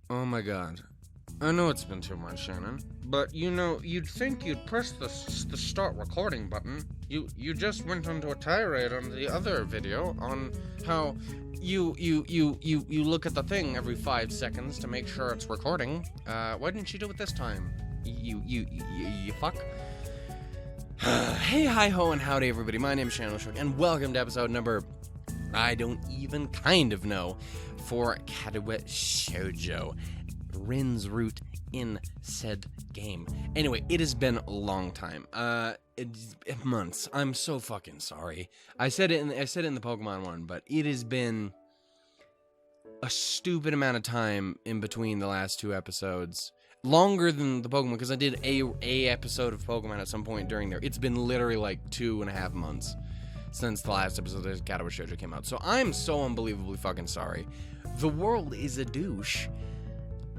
Oh my god. I know it's been too much, Shannon, but you'd think you'd press the start recording button. You just went into a tirade on the other video on how you look at the thing every 5 seconds to make sure it's recording. Why didn't you do it this time? You fuck. Hey, hi ho, and howdy everybody. My name is Shannon Shoujo, and welcome to episode number, I don't even kind of know, for Katawa Shoujo, RIN's route in said game. Anyway, it has been a long time. Months. I'm so fucking sorry. I said it in the Pokemon one, but it has been a stupid amount of time in between the last two episodes. Longer than the Pokemon, because I did a episode of Pokemon at some point during there. It's been literally like 2.5 months since the last episode of Katawa Shoujo came out. So I'm so unbelievably fucking sorry. The world is a douche,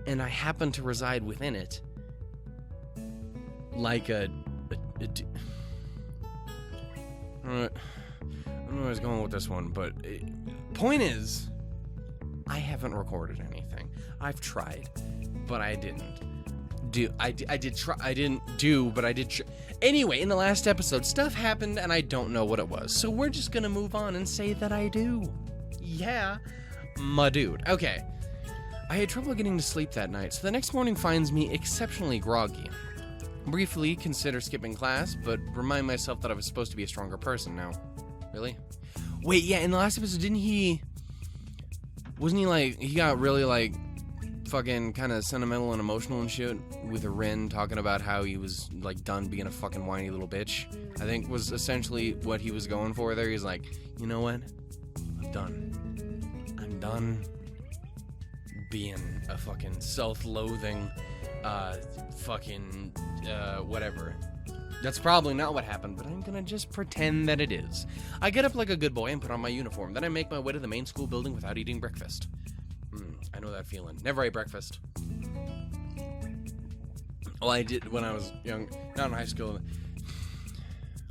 and I happen to reside within it like I don't know where I was going with this one, but point is, I haven't recorded anything. I've tried, but I didn't. Anyway, in the last episode, stuff happened and I don't know what it was. So we're just gonna move on and say that I do. Yeah, my dude. Okay. I had trouble getting to sleep that night, so the next morning finds me exceptionally groggy. Briefly consider skipping class, but remind myself that I was supposed to be a stronger person now. Really? Wait, yeah, in the last episode, wasn't he like, he got really like, fucking kind of sentimental and emotional and shit with a RIN talking about how he was like done being a fucking whiny little bitch. I think was essentially what he was going for there. He's like, you know what? I'm done being a fucking self-loathing whatever. That's probably not what happened, but I'm gonna just pretend that it is. I get up like a good boy and put on my uniform. Then I make my way to the main school building without eating breakfast. I know that feeling. Never ate breakfast. Well, I did when I was young, not in high school.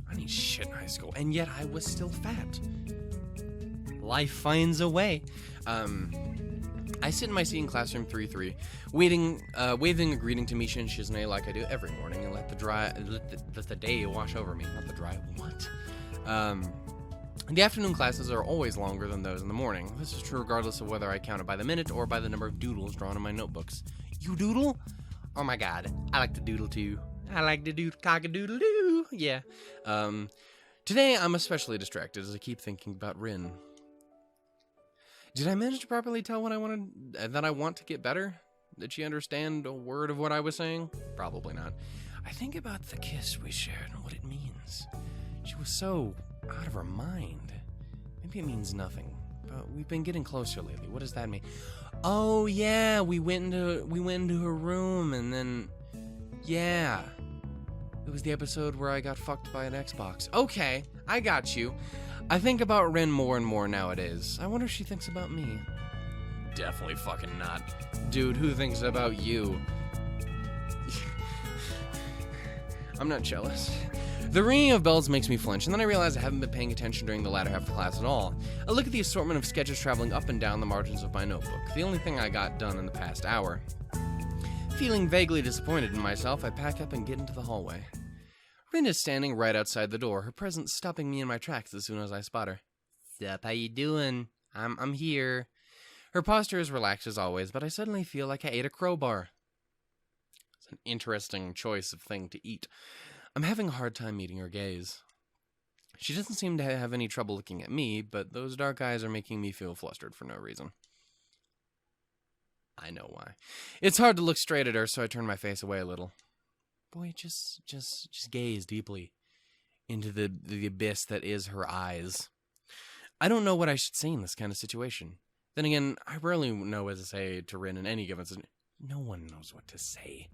I didn't eat shit in high school, and yet I was still fat. Life finds a way. I sit in my seat in classroom 3-3, waving a greeting to Misha and Shizune like I do every morning, and let the day wash over me. Not the dry. What? The afternoon classes are always longer than those in the morning. This is true regardless of whether I count it by the minute or by the number of doodles drawn in my notebooks. You doodle? Oh my god, I like to doodle too. I like to do cock-a-doodle-doo. Yeah. Today I'm especially distracted as I keep thinking about RIN. Did I manage to properly tell what I wanted, that I want to get better? Did she understand a word of what I was saying? Probably not. I think about the kiss we shared and what it means. She was so out of her mind. Maybe it means nothing, but we've been getting closer lately. What does that mean? Oh yeah, we went into her room, and then yeah, it was the episode where I got fucked by an Xbox. Okay, I got you. I think about RIN more and more nowadays. I wonder if she thinks about me. Definitely fucking not. Dude, who thinks about you? I'm not jealous. The ringing of bells makes me flinch, and then I realize I haven't been paying attention during the latter half of the class at all. I look at the assortment of sketches traveling up and down the margins of my notebook, the only thing I got done in the past hour. Feeling vaguely disappointed in myself, I pack up and get into the hallway. RIN is standing right outside the door, her presence stopping me in my tracks as soon as I spot her. Sup, how you doing? I'm here. Her posture is relaxed as always, but I suddenly feel like I ate a crowbar. It's an interesting choice of thing to eat. I'm having a hard time meeting her gaze. She doesn't seem to have any trouble looking at me, but those dark eyes are making me feel flustered for no reason. I know why. It's hard to look straight at her, so I turn my face away a little. Boy, just gaze deeply into the abyss that is her eyes. I don't know what I should say in this kind of situation. Then again, I rarely know what to say to RIN in any given situation. No one knows what to say.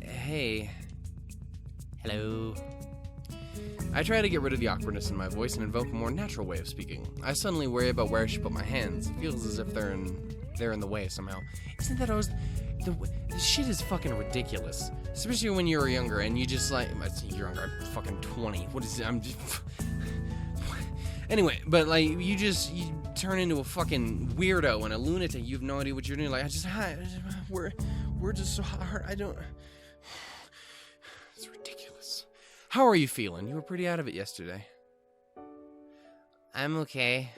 Hey. Hello. I try to get rid of the awkwardness in my voice and invoke a more natural way of speaking. I suddenly worry about where I should put my hands. It feels as if they're in the way somehow. Isn't that always... The shit is fucking ridiculous. Especially when you're younger and you just like... You're younger, I'm fucking 20. What is it? I'm just... Anyway, but like, you turn into a fucking weirdo and a lunatic. You have no idea what you're doing. Like, we're just so hard. I don't... It's ridiculous. How are you feeling? You were pretty out of it yesterday. I'm okay.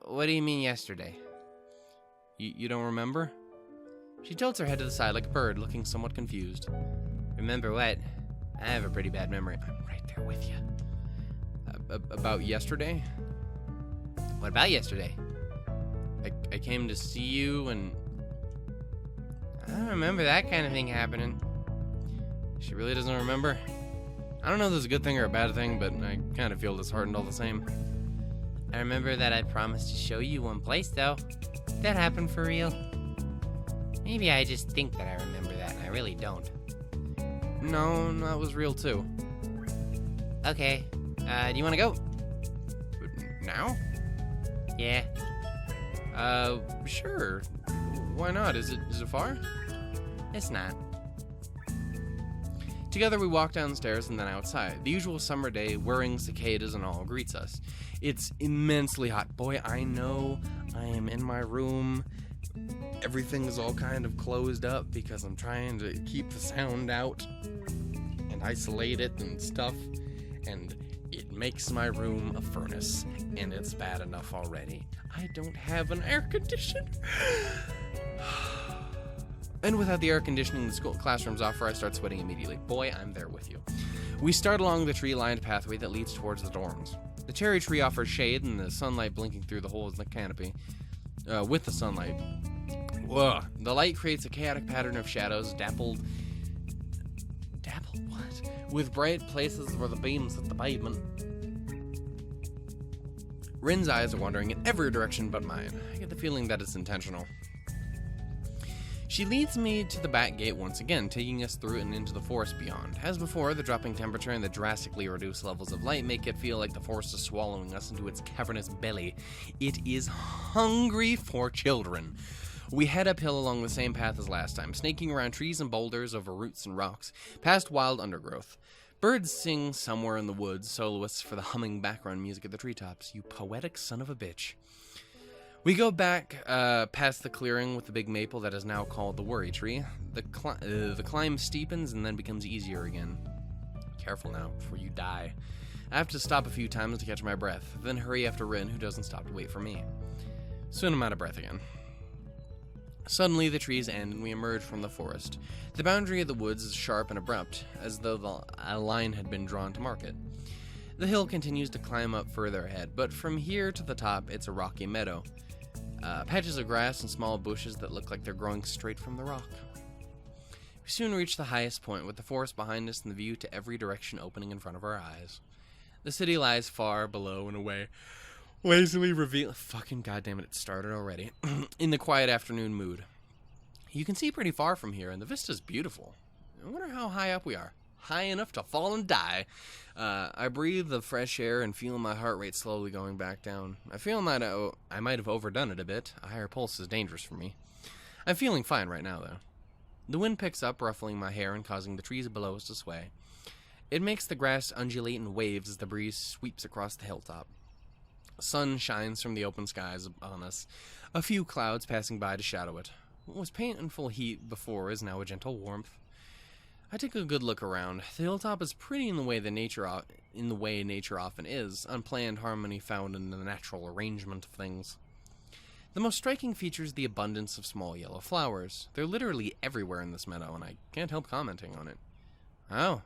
What do you mean yesterday? You don't remember? She tilts her head to the side like a bird, looking somewhat confused. Remember what? I have a pretty bad memory. I'm right there with you. About yesterday? What about yesterday? I came to see you and... I don't remember that kind of thing happening. She really doesn't remember? I don't know if this is a good thing or a bad thing, but I kind of feel disheartened all the same. I remember that I promised to show you one place, though. That happened for real. Maybe I just think that I remember that, and I really don't. No, that was real, too. Okay. Do you want to go? Now? Yeah. Sure. Why not? Is it far? It's not. Together we walk downstairs and then outside. The usual summer day, whirring cicadas and all greets us. It's immensely hot. Boy, I know I am in my room. Everything is all kind of closed up because I'm trying to keep the sound out and isolate it and stuff. And it makes my room a furnace, and it's bad enough already. I don't have an air conditioner. And without the air conditioning the school classrooms offer, I start sweating immediately. Boy, I'm there with you. We start along the tree-lined pathway that leads towards the dorms. The cherry tree offers shade and the sunlight blinking through the holes in the canopy. With the sunlight. Whoa. The light creates a chaotic pattern of shadows, dappled what? With bright places where the beams hit the pavement. Rin's eyes are wandering in every direction but mine. I get the feeling that it's intentional. She leads me to the back gate once again, taking us through and into the forest beyond. As before, the dropping temperature and the drastically reduced levels of light make it feel like the forest is swallowing us into its cavernous belly. It is hungry for children. We head uphill along the same path as last time, snaking around trees and boulders, over roots and rocks, past wild undergrowth. Birds sing somewhere in the woods, soloists for the humming background music at the treetops. You poetic son of a bitch. We go back past the clearing with the big maple that is now called the worry tree. The climb steepens and then becomes easier again. Careful now, before you die. I have to stop a few times to catch my breath, then hurry after Rin, who doesn't stop to wait for me. Soon I'm out of breath again. Suddenly the trees end and we emerge from the forest. The boundary of the woods is sharp and abrupt, as though a line had been drawn to mark it. The hill continues to climb up further ahead, but from here to the top it's a rocky meadow. Patches of grass and small bushes that look like they're growing straight from the rock. We soon reach the highest point, with the forest behind us and the view to every direction opening in front of our eyes. The city lies far below and away, lazily reveal... Fucking goddamn it started already. In the quiet afternoon mood. You can see pretty far from here, and the vista's beautiful. I wonder how high up we are. High enough to fall and die. I breathe the fresh air and feel my heart rate slowly going back down. I feel I might have overdone it a bit. A higher pulse is dangerous for me. I'm feeling fine right now, though. The wind picks up, ruffling my hair and causing the trees below us to sway. It makes the grass undulate in waves as the breeze sweeps across the hilltop. Sun shines from the open skies on us, a few clouds passing by to shadow it. What was painful heat before is now a gentle warmth. I take a good look around. The hilltop is pretty in the way nature often is, unplanned harmony found in the natural arrangement of things. The most striking feature is the abundance of small yellow flowers. They're literally everywhere in this meadow, and I can't help commenting on it. Oh,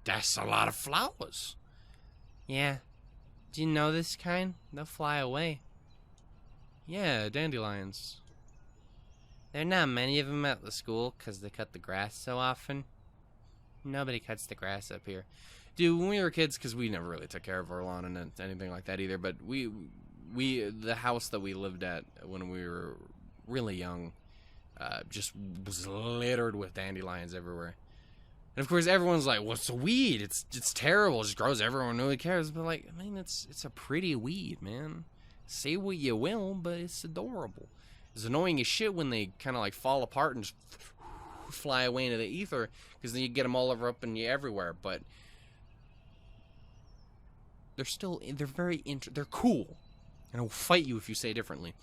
that's a lot of flowers. Yeah. Do you know this kind? They'll fly away. Yeah, dandelions. There are not many of them at the school because they cut the grass so often. Nobody cuts the grass up here. Dude, when we were kids, because we never really took care of our lawn and anything like that either, but the house that we lived at when we were really young just was littered with dandelions everywhere. And of course, everyone's like, "Well, it's a weed. It's terrible. It just grows everywhere. Nobody cares." But like, I mean, it's a pretty weed, man. Say what you will, but it's adorable. It's annoying as shit when they kind of like fall apart and just fly away into the ether, because then you get them all over up and you everywhere. But they're still they're cool. and I will fight you if you say differently.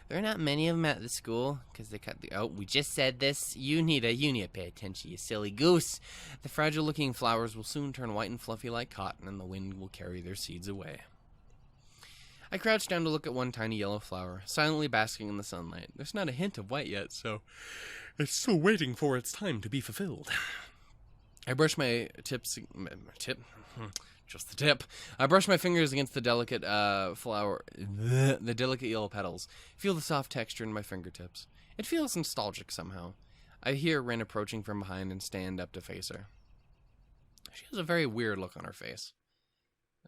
There are not many of them at the school, because they cut the... Oh, we just said this. You need to pay attention, you silly goose. The fragile-looking flowers will soon turn white and fluffy like cotton, and the wind will carry their seeds away. I crouched down to look at one tiny yellow flower, silently basking in the sunlight. There's not a hint of white yet, so it's still waiting for its time to be fulfilled. I brushed my just the tip. I brush my fingers against the delicate flower, the delicate yellow petals. Feel the soft texture in my fingertips. It feels nostalgic somehow. I hear Rin approaching from behind and stand up to face her. She has a very weird look on her face.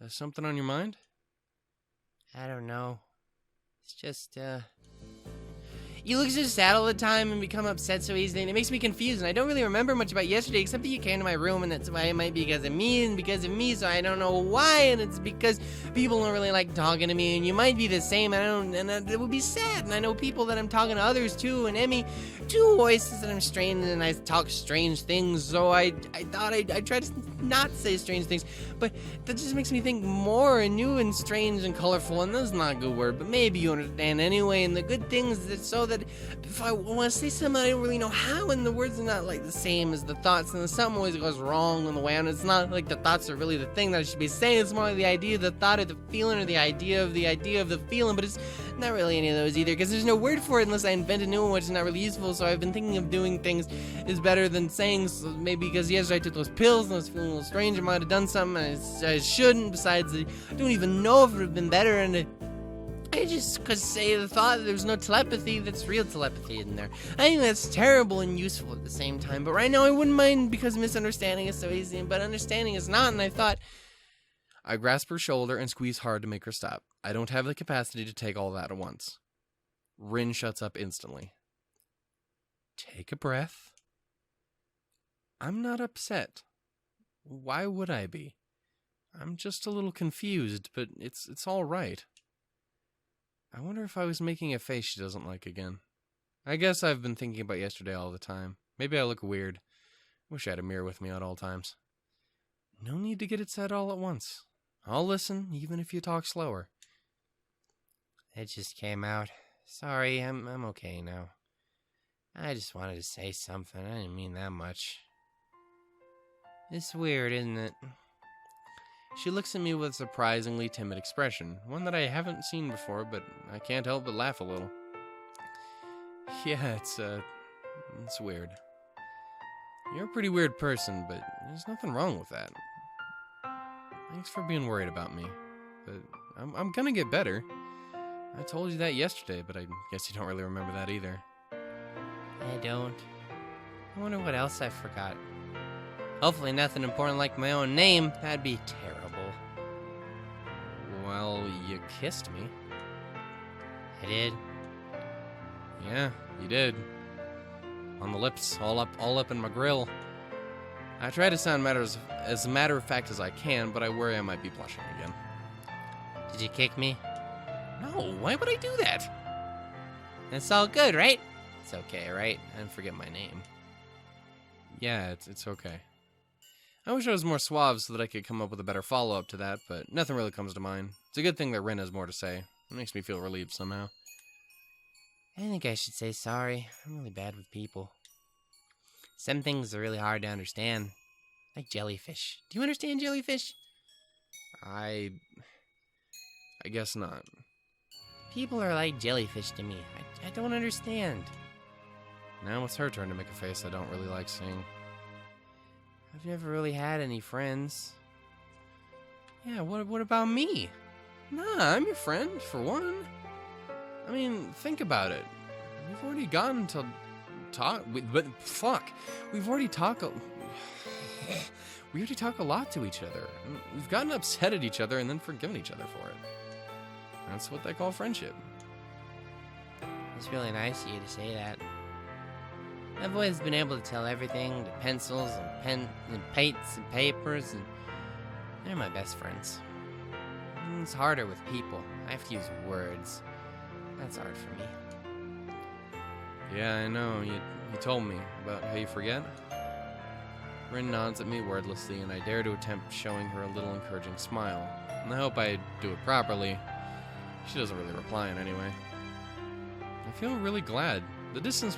Something on your mind? I don't know. It's just, You look so sad all the time and become upset so easily, and it makes me confused, and I don't really remember much about yesterday, except that you came to my room, and that's why it might be because of me, so I don't know why, and it's because people don't really like talking to me, and you might be the same, and it would be sad, and I know people that I'm talking to others too, and Emmy, two voices that I'm strange, and I talk strange things, so I thought I'd try to not say strange things, but that just makes me think more and new and strange and colorful, and that's not a good word, but maybe you understand anyway, and the good things that so that if I want to say something, I don't really know how, and the words are not like the same as the thoughts, and something always goes wrong on the way, and it's not like the thoughts are really the thing that I should be saying, it's more like the idea of the thought or the feeling or the idea of the feeling, but it's not really any of those either, because there's no word for it unless I invent a new one, which is not really useful, so I've been thinking of doing things is better than saying, so maybe because yesterday I took those pills, and I was feeling a little strange, I might have done something, I shouldn't, besides, I don't even know if it would have been better, and I just could say the thought that there's no telepathy that's real telepathy in there. I think that's terrible and useful at the same time, but right now I wouldn't mind because misunderstanding is so easy, but understanding is not, and I thought... I grasp her shoulder and squeeze hard to make her stop. I don't have the capacity to take all that at once. Rin shuts up instantly. Take a breath. I'm not upset. Why would I be? I'm just a little confused, but it's all right. I wonder if I was making a face she doesn't like again. I guess I've been thinking about yesterday all the time. Maybe I look weird. Wish I had a mirror with me at all times. No need to get it said all at once. I'll listen, even if you talk slower. It just came out. Sorry, I'm okay now. I just wanted to say something. I didn't mean that much. It's weird, isn't it? She looks at me with a surprisingly timid expression, one that I haven't seen before, but I can't help but laugh a little. Yeah, it's weird. You're a pretty weird person, but there's nothing wrong with that. Thanks for being worried about me, but I'm gonna get better. I told you that yesterday, but I guess you don't really remember that either. I don't. I wonder what else I forgot. Hopefully nothing important like my own name. That'd be terrible. Well, you kissed me. I did. Yeah, you did. On the lips, all up in my grill. I try to sound as matter of fact as I can, but I worry I might be blushing again. Did you kick me? No, why would I do that? It's all good, right? It's okay, right? I didn't forget my name. Yeah, it's okay. I wish I was more suave so that I could come up with a better follow-up to that, but nothing really comes to mind. It's a good thing that Rin has more to say. It makes me feel relieved somehow. I think I should say sorry. I'm really bad with people. Some things are really hard to understand. Like jellyfish. Do you understand jellyfish? I guess not. People are like jellyfish to me. I don't understand. Now it's her turn to make a face I don't really like seeing. I've never really had any friends. Yeah, what about me? Nah, I'm your friend, for one. I mean, think about it. We've already gotten to talk, we've already talked a lot to each other. We've gotten upset at each other and then forgiven each other for it. That's what they call friendship. It's really nice of you to say that. I've always been able to tell everything to pencils and pen and paints and papers, and they're my best friends. It's harder with people. I have to use words. That's hard for me. Yeah, I know. You told me about how you forget. Rin nods at me wordlessly, and I dare to attempt showing her a little encouraging smile. And I hope I do it properly. She doesn't really reply in any way. I feel really glad. The distance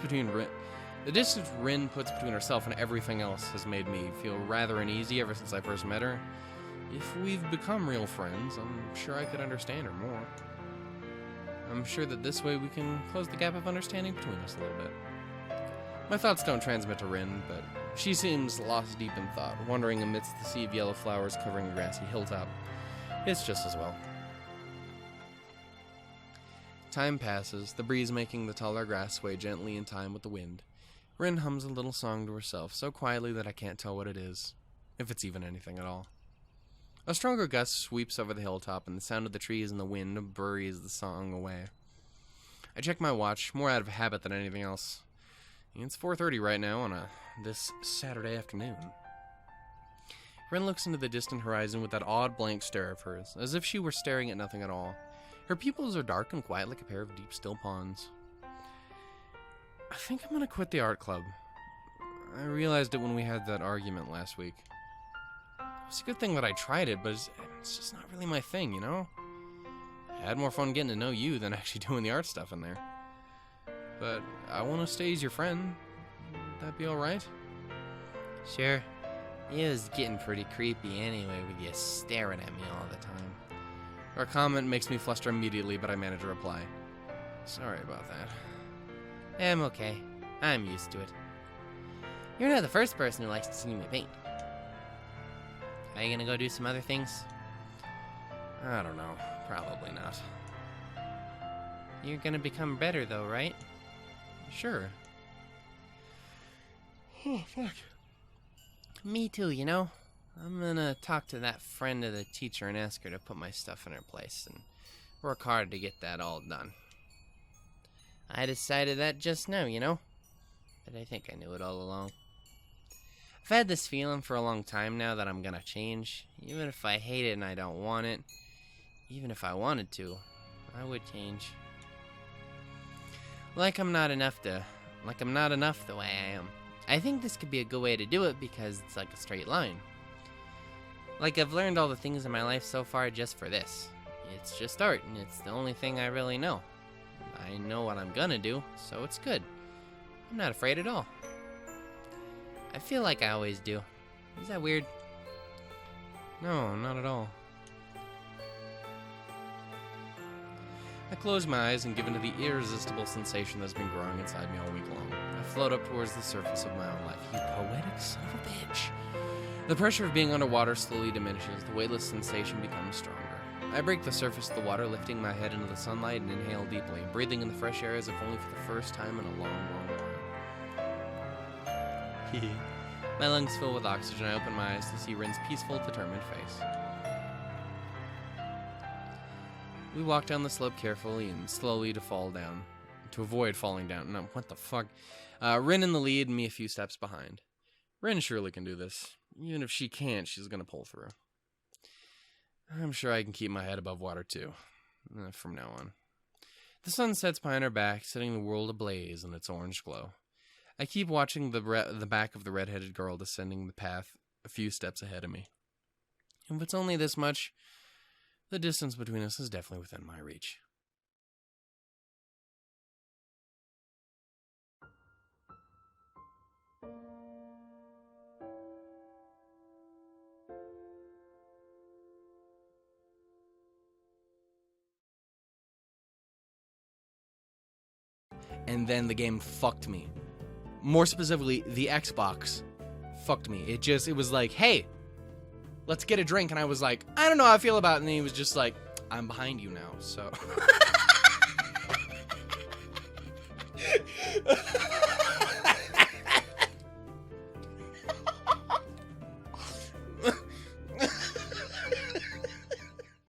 Rin puts between herself and everything else has made me feel rather uneasy ever since I first met her. If we've become real friends, I'm sure I could understand her more. I'm sure that this way we can close the gap of understanding between us a little bit. My thoughts don't transmit to Rin, but she seems lost deep in thought, wandering amidst the sea of yellow flowers covering a grassy hilltop. It's just as well. Time passes, the breeze making the taller grass sway gently in time with the wind. Rin hums a little song to herself, so quietly that I can't tell what it is, if it's even anything at all. A stronger gust sweeps over the hilltop, and the sound of the trees and the wind buries the song away. I check my watch, more out of habit than anything else. It's 4:30 right now on this Saturday afternoon. Rin looks into the distant horizon with that odd blank stare of hers, as if she were staring at nothing at all. Her pupils are dark and quiet like a pair of deep, still ponds. I think I'm gonna quit the art club. I realized it when we had that argument last week. It's a good thing that I tried it, but it's just not really my thing, you know? I had more fun getting to know you than actually doing the art stuff in there. But I want to stay as your friend. Would that be alright? Sure. It was getting pretty creepy anyway with you staring at me all the time. Her comment makes me fluster immediately, but I manage to reply. Sorry about that. I'm okay. I'm used to it. You're not the first person who likes to see me paint. Are you gonna go do some other things? I don't know. Probably not. You're gonna become better though, right? Sure. Oh, fuck. Me too, you know? I'm gonna talk to that friend of the teacher and ask her to put my stuff in her place and work hard to get that all done. I decided that just now, you know? But I think I knew it all along. I've had this feeling for a long time now that I'm gonna change. Even if I hate it and I don't want it. Even if I wanted to, I would change. Like I'm not enough the way I am. I think this could be a good way to do it because it's like a straight line. Like I've learned all the things in my life so far just for this. It's just art, and it's the only thing I really know. I know what I'm gonna do, so it's good. I'm not afraid at all. I feel like I always do. Is that weird? No, not at all. I close my eyes and give into the irresistible sensation that's been growing inside me all week long. I float up towards the surface of my own life. You poetic son of a bitch. The pressure of being underwater slowly diminishes. The weightless sensation becomes stronger. I break the surface of the water, lifting my head into the sunlight and inhale deeply, breathing in the fresh air as if only for the first time in a long, long while. My lungs fill with oxygen. I open my eyes to see Rin's peaceful, determined face. We walk down the slope carefully and slowly to avoid falling down. No, what the fuck? Rin in the lead and me a few steps behind. Rin surely can do this. Even if she can't, she's gonna pull through. I'm sure I can keep my head above water too, from now on. The sun sets behind our back, setting the world ablaze in its orange glow. I keep watching the back of the red-headed girl descending the path a few steps ahead of me. If it's only this much, the distance between us is definitely within my reach. And then the game fucked me. More specifically, the Xbox fucked me. It was like, hey, let's get a drink. And I was like, I don't know how I feel about it. And he was just like, I'm behind you now, so.